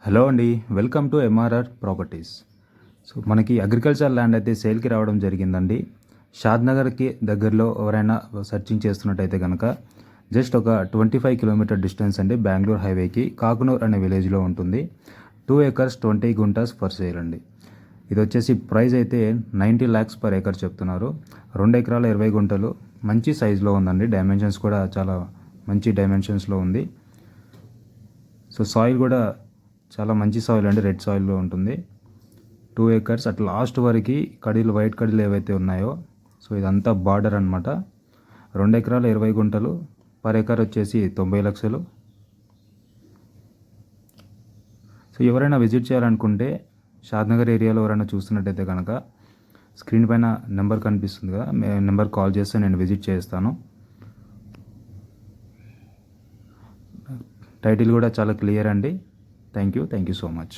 Hello అండి, welcome to MRR properties. So మనకి agriculture land అయితే సేల్కి రావడం జరిగిందండి. షాద్నగర్కి దగ్గరలో ఎవరైనా సర్చింగ్ చేస్తున్నట్టయితే కనుక జస్ట్ ఒక 25 కిలోమీటర్ డిస్టెన్స్ అండి, బెంగళూరు హైవేకి కాకునూర్ అనే విలేజ్లో ఉంటుంది. 2 acres 20 గుంటాస్ ఫర్ సేల్ అండి. ఇది వచ్చేసి ప్రైస్ అయితే 90 lakhs per acre చెప్తున్నారు. 2 ఎకరాల 20 గుంటలు, మంచి సైజులో ఉందండి. డైమెన్షన్స్ కూడా చాలా మంచి డైమెన్షన్స్లో ఉంది. సో సాయిల్ కూడా చాలా మంచి సాయిల్ అండి, రెడ్ సాయిల్లో ఉంటుంది. 2 acres అట్ లాస్ట్ వరకు కడీలు, వైట్ కడీలు ఏవైతే ఉన్నాయో, సో ఇదంతా బార్డర్ అనమాట. 2 ఎకరాల 20 గుంటలు, పర్ ఎకర్ వచ్చేసి 90 లక్షలు. సో ఎవరైనా విజిట్ చేయాలనుకుంటే షాద్నగర్ ఏరియాలో ఎవరైనా చూస్తున్నట్టయితే కనుక స్క్రీన్ పైన నెంబర్ కనిపిస్తుంది కదా, నెంబర్ కాల్ చేస్తే నేను విజిట్ చేస్తాను. టైటిల్ కూడా చాలా క్లియర్ అండి. Thank you so much.